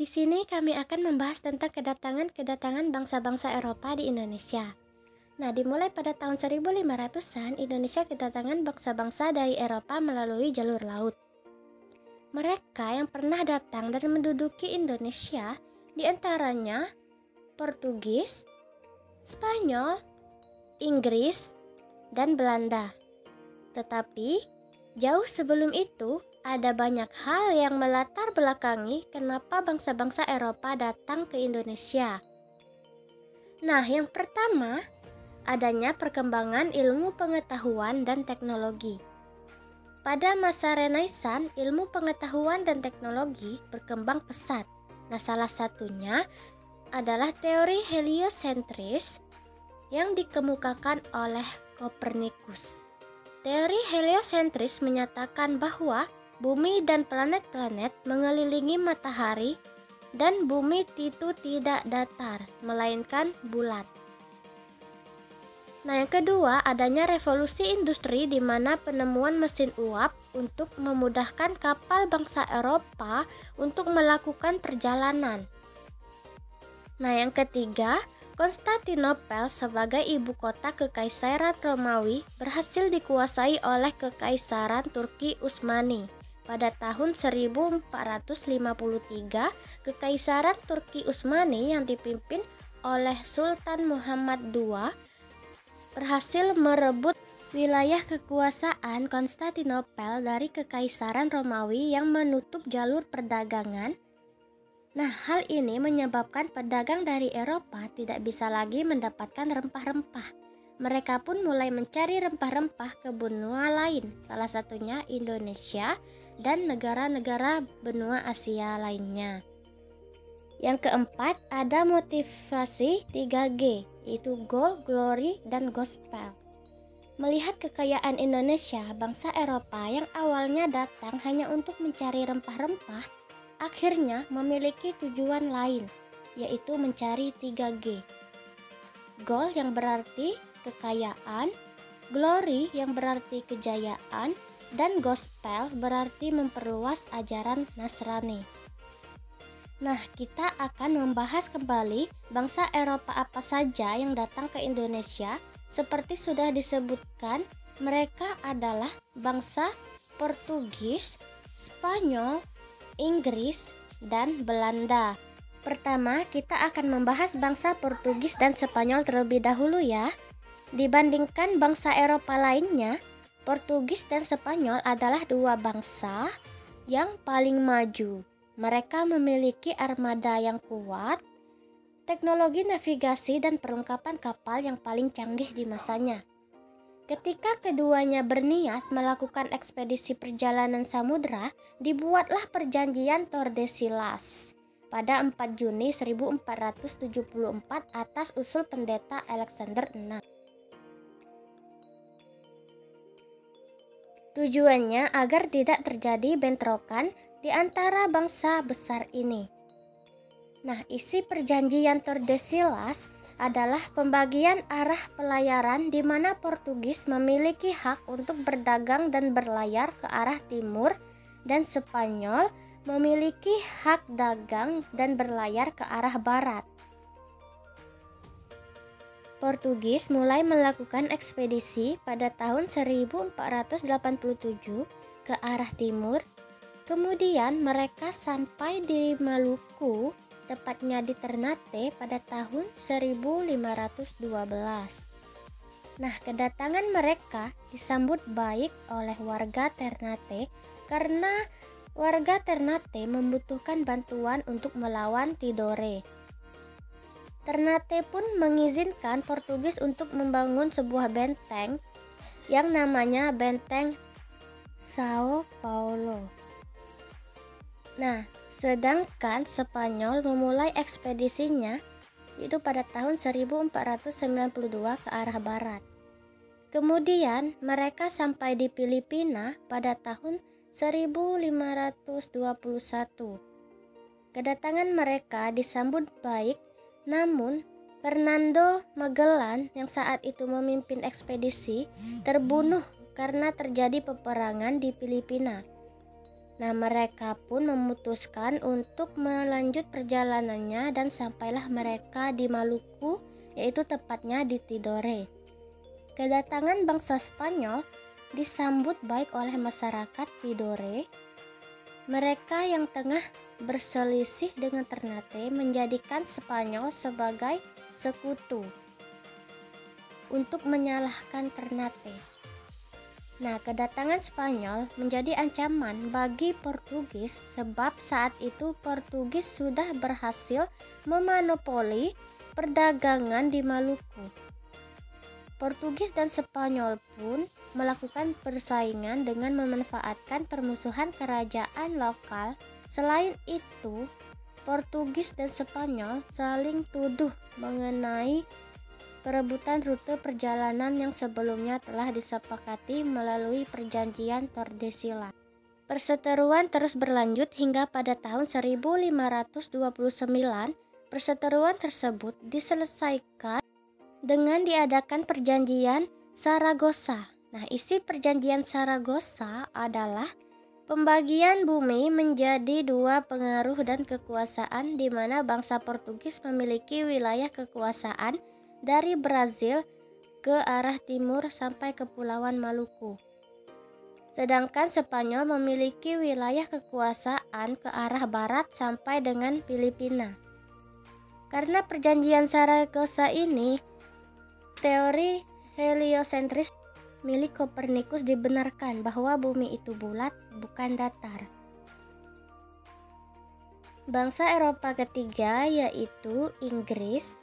Di sini kami akan membahas tentang kedatangan bangsa-bangsa Eropa di Indonesia. Nah, dimulai pada tahun 1500-an, Indonesia kedatangan bangsa-bangsa dari Eropa melalui jalur laut. Mereka yang pernah datang dan menduduki Indonesia diantaranya Portugis, Spanyol, Inggris, dan Belanda. Tetapi jauh sebelum itu, ada banyak hal yang melatar belakangi kenapa bangsa-bangsa Eropa datang ke Indonesia. Nah, yang pertama, adanya perkembangan ilmu pengetahuan dan teknologi. Pada masa Renaissance, ilmu pengetahuan dan teknologi berkembang pesat. Nah, salah satunya adalah teori heliosentris yang dikemukakan oleh Kopernikus. Teori heliosentris menyatakan bahwa bumi dan planet-planet mengelilingi matahari dan bumi itu tidak datar, melainkan bulat. Nah, yang kedua, adanya revolusi industri di mana penemuan mesin uap untuk memudahkan kapal bangsa Eropa untuk melakukan perjalanan. Nah, yang ketiga, Konstantinopel sebagai ibu kota Kekaisaran Romawi berhasil dikuasai oleh Kekaisaran Turki Utsmani. Pada tahun 1453, Kekaisaran Turki Utsmani yang dipimpin oleh Sultan Muhammad II berhasil merebut wilayah kekuasaan Konstantinopel dari Kekaisaran Romawi yang menutup jalur perdagangan. Nah, hal ini menyebabkan pedagang dari Eropa tidak bisa lagi mendapatkan rempah-rempah. Mereka pun mulai mencari rempah-rempah ke benua lain, salah satunya Indonesia dan negara-negara benua Asia lainnya. Yang keempat, ada motivasi 3G, yaitu Gold, Glory, dan Gospel. Melihat kekayaan Indonesia, bangsa Eropa yang awalnya datang hanya untuk mencari rempah-rempah, akhirnya memiliki tujuan lain, yaitu mencari 3G. Gold yang berarti kekayaan, Glory yang berarti kejayaan, dan Gospel berarti memperluas ajaran Nasrani. Nah, kita akan membahas kembali bangsa Eropa apa saja yang datang ke Indonesia. Seperti sudah disebutkan, mereka adalah bangsa Portugis, Spanyol, Inggris, dan Belanda. Pertama, kita akan membahas bangsa Portugis dan Spanyol terlebih dahulu ya. Dibandingkan bangsa Eropa lainnya, Portugis dan Spanyol adalah dua bangsa yang paling maju. Mereka memiliki armada yang kuat, teknologi navigasi dan perlengkapan kapal yang paling canggih di masanya. Ketika keduanya berniat melakukan ekspedisi perjalanan samudra, dibuatlah perjanjian Tordesillas pada 4 Juni 1474 atas usul pendeta Alexander VI. Tujuannya agar tidak terjadi bentrokan di antara bangsa besar ini. Nah, isi perjanjian Tordesillas adalah pembagian arah pelayaran di mana Portugis memiliki hak untuk berdagang dan berlayar ke arah timur dan Spanyol memiliki hak dagang dan berlayar ke arah barat. Portugis mulai melakukan ekspedisi pada tahun 1487 ke arah timur. Kemudian mereka sampai di Maluku, tepatnya di Ternate pada tahun 1512. Nah, kedatangan mereka disambut baik oleh warga Ternate karena warga Ternate membutuhkan bantuan untuk melawan Tidore. Ternate pun mengizinkan Portugis untuk membangun sebuah benteng yang namanya Benteng Sao Paulo. Nah, sedangkan Spanyol memulai ekspedisinya itu pada tahun 1492 ke arah barat. Kemudian mereka sampai di Filipina pada tahun 1521. Kedatangan mereka disambut baik, namun Fernando Magellan yang saat itu memimpin ekspedisi terbunuh karena terjadi peperangan di Filipina. Nah, mereka pun memutuskan untuk melanjut perjalanannya dan sampailah mereka di Maluku, yaitu tepatnya di Tidore. Kedatangan bangsa Spanyol disambut baik oleh masyarakat Tidore. Mereka yang tengah berselisih dengan Ternate menjadikan Spanyol sebagai sekutu untuk menyalahkan Ternate. Nah, kedatangan Spanyol menjadi ancaman bagi Portugis sebab saat itu Portugis sudah berhasil memonopoli perdagangan di Maluku. Portugis dan Spanyol pun melakukan persaingan dengan memanfaatkan permusuhan kerajaan lokal. Selain itu, Portugis dan Spanyol saling tuduh mengenai perebutan rute perjalanan yang sebelumnya telah disepakati melalui perjanjian Tordesillas. Perseteruan terus berlanjut hingga pada tahun 1529. Perseteruan tersebut diselesaikan dengan diadakan perjanjian Saragossa. Nah, isi perjanjian Saragossa adalah pembagian bumi menjadi dua pengaruh dan kekuasaan, di mana bangsa Portugis memiliki wilayah kekuasaan dari Brazil ke arah timur sampai Kepulauan Maluku. Sedangkan Spanyol memiliki wilayah kekuasaan ke arah barat sampai dengan Filipina. Karena perjanjian Saragossa ini, teori heliosentris milik Kopernikus dibenarkan bahwa bumi itu bulat, bukan datar. Bangsa Eropa ketiga yaitu Inggris.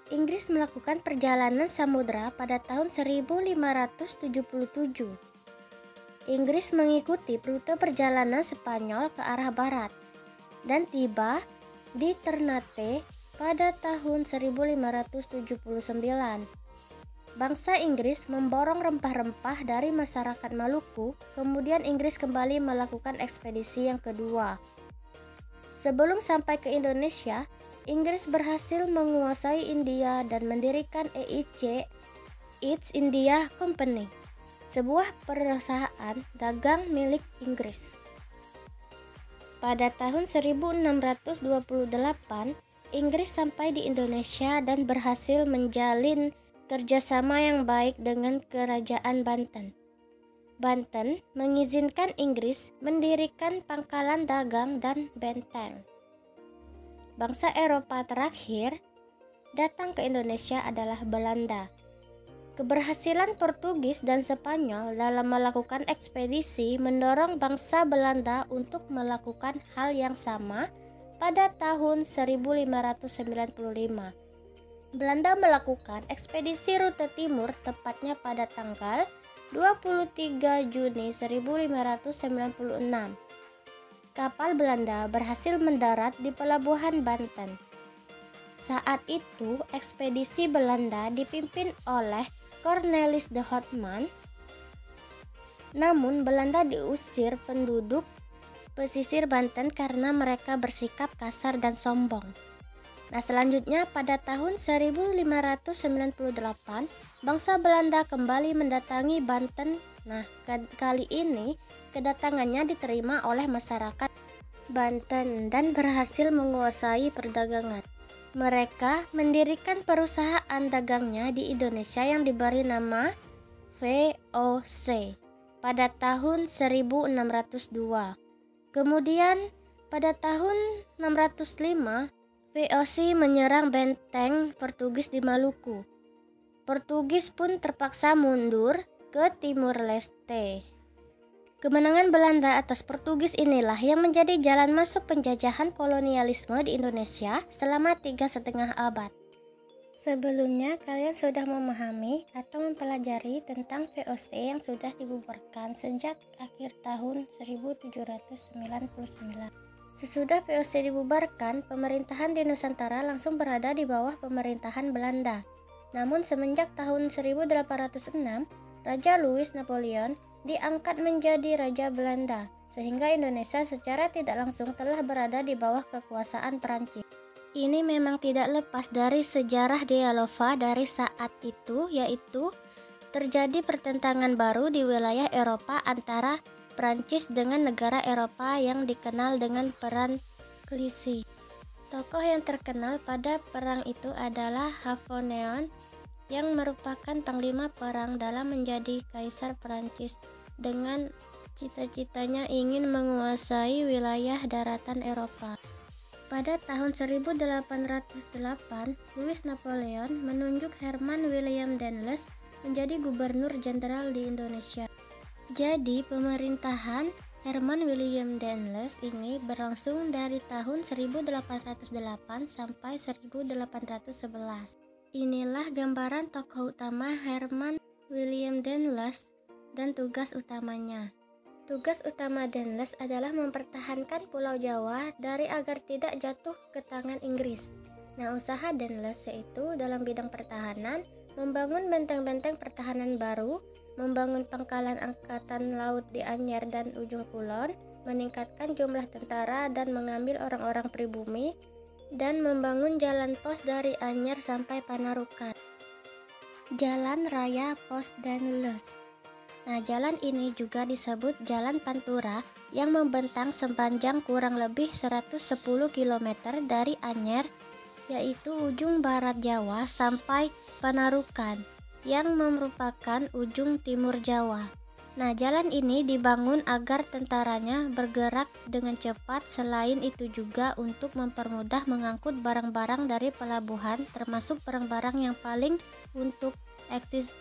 Inggris melakukan perjalanan samudra pada tahun 1577. Inggris mengikuti rute perjalanan Spanyol ke arah barat dan tiba di Ternate pada tahun 1579. Bangsa Inggris memborong rempah-rempah dari masyarakat Maluku, kemudian Inggris kembali melakukan ekspedisi yang kedua. Sebelum sampai ke Indonesia, Inggris berhasil menguasai India dan mendirikan EIC, East India Company, sebuah perusahaan dagang milik Inggris. Pada tahun 1628, Inggris sampai di Indonesia dan berhasil menjalin kerjasama yang baik dengan Kerajaan Banten. Banten mengizinkan Inggris mendirikan pangkalan dagang dan benteng. Bangsa Eropa terakhir datang ke Indonesia adalah Belanda. Keberhasilan Portugis dan Spanyol dalam melakukan ekspedisi mendorong bangsa Belanda untuk melakukan hal yang sama pada tahun 1595. Belanda melakukan ekspedisi rute timur tepatnya pada tanggal 23 Juni 1596. Kapal Belanda berhasil mendarat di pelabuhan Banten. Saat itu, ekspedisi Belanda dipimpin oleh Cornelis de Houtman. Namun, Belanda diusir penduduk pesisir Banten karena mereka bersikap kasar dan sombong. Nah, selanjutnya pada tahun 1598, bangsa Belanda kembali mendatangi Banten. Nah, kali ini kedatangannya diterima oleh masyarakat Banten dan berhasil menguasai perdagangan. Mereka mendirikan perusahaan dagangnya di Indonesia yang diberi nama VOC pada tahun 1602. Kemudian pada tahun 605, VOC menyerang benteng Portugis di Maluku. Portugis pun terpaksa mundur ke Timur Leste. Kemenangan Belanda atas Portugis inilah yang menjadi jalan masuk penjajahan kolonialisme di Indonesia selama 3,5 abad. Sebelumnya kalian sudah memahami atau mempelajari tentang VOC yang sudah dibubarkan sejak akhir tahun 1799. Sesudah VOC dibubarkan, pemerintahan di Nusantara langsung berada di bawah pemerintahan Belanda. Namun semenjak tahun 1806, Raja Louis Napoleon diangkat menjadi Raja Belanda, sehingga Indonesia secara tidak langsung telah berada di bawah kekuasaan Perancis. Ini memang tidak lepas dari sejarah Dialova dari saat itu, yaitu terjadi pertentangan baru di wilayah Eropa antara Prancis dengan negara Eropa yang dikenal dengan Perang Klisi. Tokoh yang terkenal pada perang itu adalah Napoleon yang merupakan panglima perang dalam menjadi kaisar Prancis dengan cita-citanya ingin menguasai wilayah daratan Eropa. Pada tahun 1808, Louis Napoleon menunjuk Herman William Danlos menjadi gubernur jenderal di Indonesia. Jadi, pemerintahan Herman William Danlos ini berlangsung dari tahun 1808 sampai 1811. Inilah gambaran tokoh utama Herman William Danlos dan tugas utamanya. Tugas utama Danlos adalah mempertahankan Pulau Jawa dari agar tidak jatuh ke tangan Inggris. Nah, usaha Danlos yaitu dalam bidang pertahanan, membangun benteng-benteng pertahanan baru, membangun pangkalan angkatan laut di Anyer dan Ujung Kulon, meningkatkan jumlah tentara dan mengambil orang-orang pribumi, dan membangun jalan pos dari Anyer sampai Panarukan. Jalan Raya Pos Danlos. Nah, jalan ini juga disebut Jalan Pantura yang membentang sepanjang kurang lebih 110 km dari Anyer, yaitu ujung barat Jawa, sampai Panarukan yang merupakan ujung timur Jawa. Nah, jalan ini dibangun agar tentaranya bergerak dengan cepat. Selain itu juga untuk mempermudah mengangkut barang-barang dari pelabuhan, termasuk barang-barang yang paling untuk eksis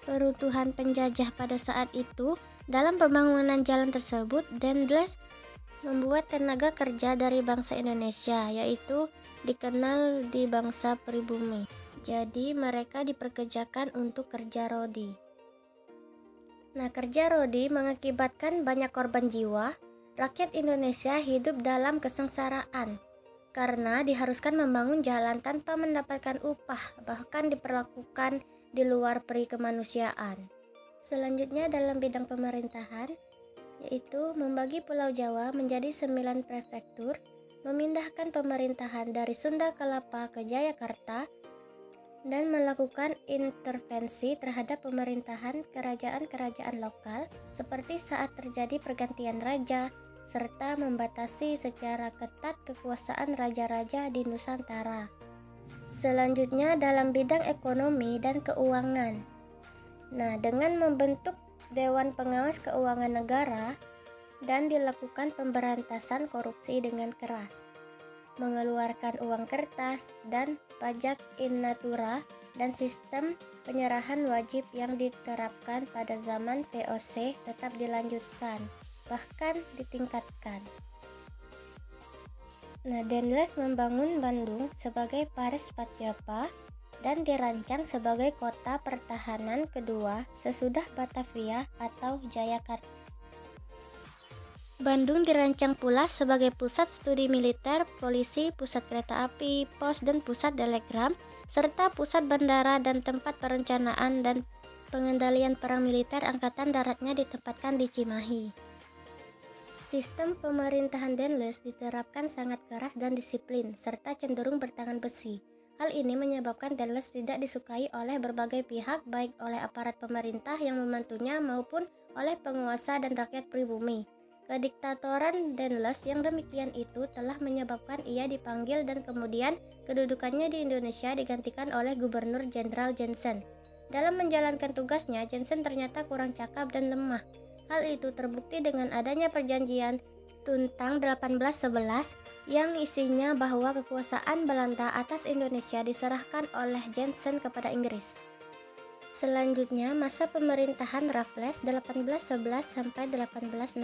peruntuhan penjajah pada saat itu. Dalam pembangunan jalan tersebut, Danlos membuat tenaga kerja dari bangsa Indonesia, yaitu dikenal di bangsa pribumi. Jadi mereka diperkerjakan untuk kerja rodi. Nah, kerja rodi mengakibatkan banyak korban jiwa. Rakyat Indonesia hidup dalam kesengsaraan karena diharuskan membangun jalan tanpa mendapatkan upah, bahkan diperlakukan di luar peri kemanusiaan. Selanjutnya dalam bidang pemerintahan, yaitu membagi Pulau Jawa menjadi 9 prefektur, memindahkan pemerintahan dari Sunda Kelapa ke Jayakarta, dan melakukan intervensi terhadap pemerintahan kerajaan-kerajaan lokal seperti saat terjadi pergantian raja, serta membatasi secara ketat kekuasaan raja-raja di Nusantara. Selanjutnya dalam bidang ekonomi dan keuangan. Nah, dengan membentuk Dewan Pengawas Keuangan Negara dan dilakukan pemberantasan korupsi dengan keras, mengeluarkan uang kertas dan pajak in natura, dan sistem penyerahan wajib yang diterapkan pada zaman VOC tetap dilanjutkan, bahkan ditingkatkan. Nah, Danlos membangun Bandung sebagai Paris Patyapa dan dirancang sebagai kota pertahanan kedua sesudah Batavia atau Jayakarta. Bandung dirancang pula sebagai pusat studi militer, polisi, pusat kereta api, pos dan pusat telegram, serta pusat bandara dan tempat perencanaan dan pengendalian perang militer angkatan daratnya ditempatkan di Cimahi. Sistem pemerintahan Danlos diterapkan sangat keras dan disiplin, serta cenderung bertangan besi. Hal ini menyebabkan Danlos tidak disukai oleh berbagai pihak, baik oleh aparat pemerintah yang membantunya maupun oleh penguasa dan rakyat pribumi. Kediktatoran Danlos yang demikian itu telah menyebabkan ia dipanggil dan kemudian kedudukannya di Indonesia digantikan oleh Gubernur Jenderal Jensen. Dalam menjalankan tugasnya, Jensen ternyata kurang cakap dan lemah. Hal itu terbukti dengan adanya perjanjian Tuntang 1811 yang isinya bahwa kekuasaan Belanda atas Indonesia diserahkan oleh Jensen kepada Inggris. Selanjutnya masa pemerintahan Raffles 1811 sampai 1816.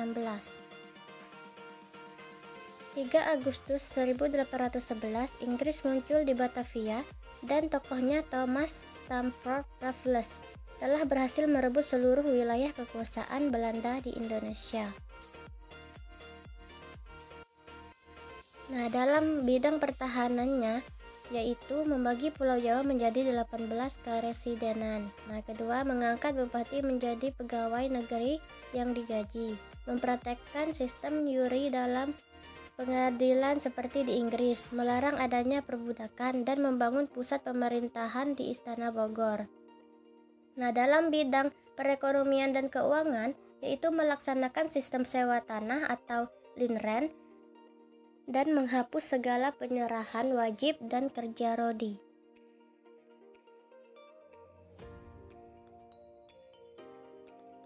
3 Agustus 1811 Inggris muncul di Batavia dan tokohnya Thomas Stamford Raffles telah berhasil merebut seluruh wilayah kekuasaan Belanda di Indonesia. Nah, dalam bidang pertahanannya, yaitu membagi Pulau Jawa menjadi 18 keresidenan. Nah, kedua, mengangkat bupati menjadi pegawai negeri yang digaji, mempraktekkan sistem juri dalam pengadilan seperti di Inggris, melarang adanya perbudakan, dan membangun pusat pemerintahan di Istana Bogor. Nah, dalam bidang perekonomian dan keuangan, yaitu melaksanakan sistem sewa tanah atau Linrent dan menghapus segala penyerahan wajib dan kerja rodi.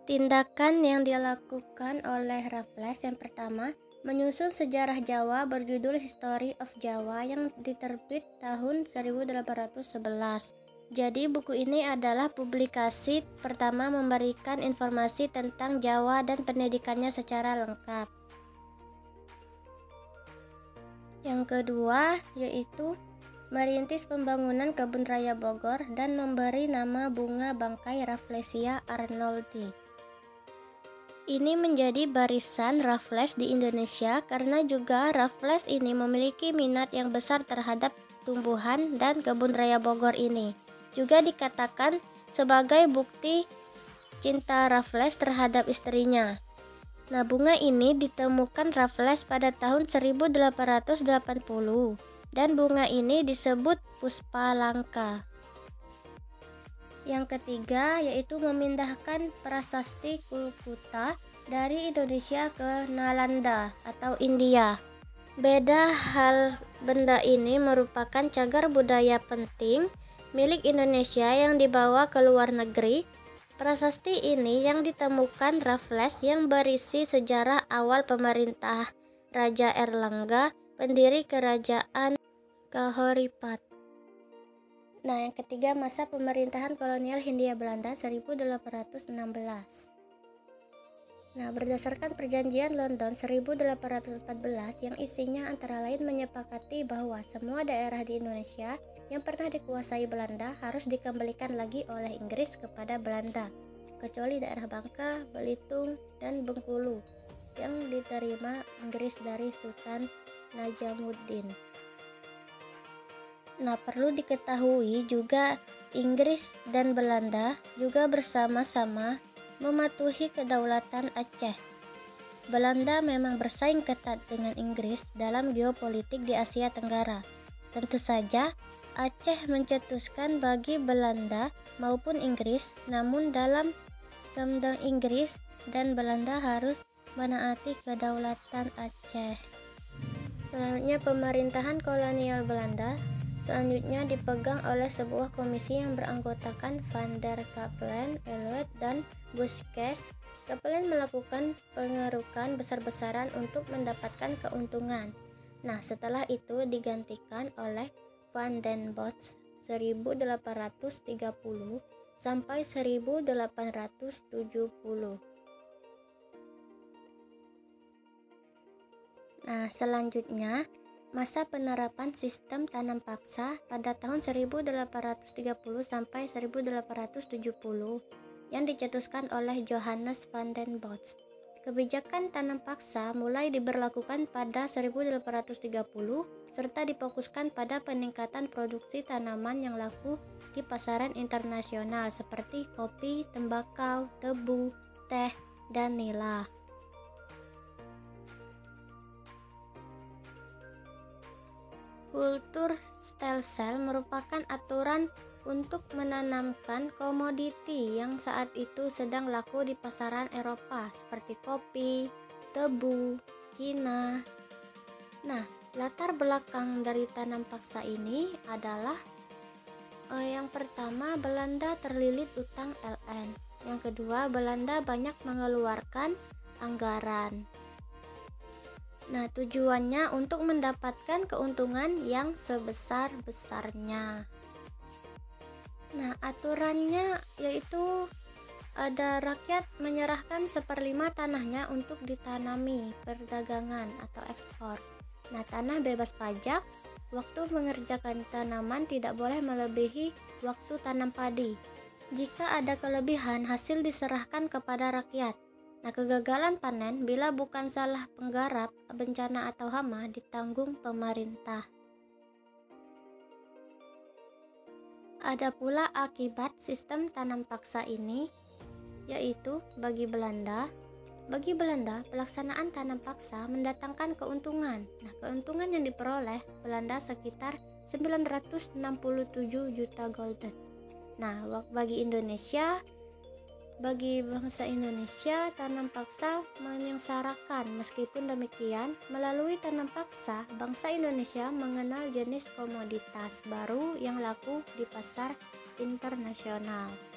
Tindakan yang dilakukan oleh Raffles yang pertama, menyusun sejarah Jawa berjudul History of Java yang diterbit tahun 1811. Jadi buku ini adalah publikasi pertama memberikan informasi tentang Jawa dan pendidikannya secara lengkap. Yang kedua yaitu merintis pembangunan Kebun Raya Bogor dan memberi nama bunga bangkai Rafflesia arnoldii. Ini menjadi barisan Raffles di Indonesia karena juga Raffles ini memiliki minat yang besar terhadap tumbuhan dan Kebun Raya Bogor ini. Juga dikatakan sebagai bukti cinta Raffles terhadap istrinya. Nah, bunga ini ditemukan Raffles pada tahun 1880 dan bunga ini disebut puspa langka. Yang ketiga yaitu memindahkan prasasti Kulkuta dari Indonesia ke Nalanda atau India. Beda hal, benda ini merupakan cagar budaya penting milik Indonesia yang dibawa ke luar negeri. Prasasti ini yang ditemukan Raffles yang berisi sejarah awal pemerintah Raja Erlangga, pendiri kerajaan Kahoripat. Nah, yang ketiga masa pemerintahan kolonial Hindia Belanda 1816. Nah, berdasarkan perjanjian London 1814 yang isinya antara lain menyepakati bahwa semua daerah di Indonesia yang pernah dikuasai Belanda harus dikembalikan lagi oleh Inggris kepada Belanda, kecuali daerah Bangka, Belitung, dan Bengkulu yang diterima Inggris dari Sultan Najamuddin. Nah, perlu diketahui juga Inggris dan Belanda juga bersama-sama mematuhi kedaulatan Aceh. Belanda memang bersaing ketat dengan Inggris dalam geopolitik di Asia Tenggara. Tentu saja Aceh mencetuskan bagi Belanda maupun Inggris, namun dalam kandang Inggris dan Belanda harus menaati kedaulatan Aceh. Selanjutnya pemerintahan kolonial Belanda selanjutnya dipegang oleh sebuah komisi yang beranggotakan Van der Capellen, Eloet, dan Buskes. Capellen melakukan pengerukan besar-besaran untuk mendapatkan keuntungan. Nah, setelah itu digantikan oleh Van den Bosch 1830 sampai 1870. Nah, selanjutnya masa penerapan sistem tanam paksa pada tahun 1830 sampai 1870 yang dicetuskan oleh Johannes van den Bosch. Kebijakan tanam paksa mulai diberlakukan pada 1830 serta difokuskan pada peningkatan produksi tanaman yang laku di pasaran internasional seperti kopi, tembakau, tebu, teh, dan nila. Kultur stelsel merupakan aturan untuk menanamkan komoditi yang saat itu sedang laku di pasaran Eropa seperti kopi, tebu, kina. Nah, latar belakang dari tanam paksa ini adalah yang pertama, Belanda terlilit utang LN. Yang kedua, Belanda banyak mengeluarkan anggaran. Nah, tujuannya untuk mendapatkan keuntungan yang sebesar-besarnya. Nah, aturannya yaitu ada rakyat menyerahkan 1/5 tanahnya untuk ditanami, perdagangan atau ekspor. Nah, tanah bebas pajak, waktu mengerjakan tanaman tidak boleh melebihi waktu tanam padi. Jika ada kelebihan, hasil diserahkan kepada rakyat. Nah, kegagalan panen bila bukan salah penggarap, bencana atau hama ditanggung pemerintah. Ada pula akibat sistem tanam paksa ini, yaitu bagi Belanda, pelaksanaan tanam paksa mendatangkan keuntungan. Nah, keuntungan yang diperoleh Belanda sekitar 967 juta gulden. Nah, bagi Indonesia Bagi bangsa Indonesia, tanam paksa menyengsarakan. Meskipun demikian, melalui tanam paksa, bangsa Indonesia mengenal jenis komoditas baru yang laku di pasar internasional.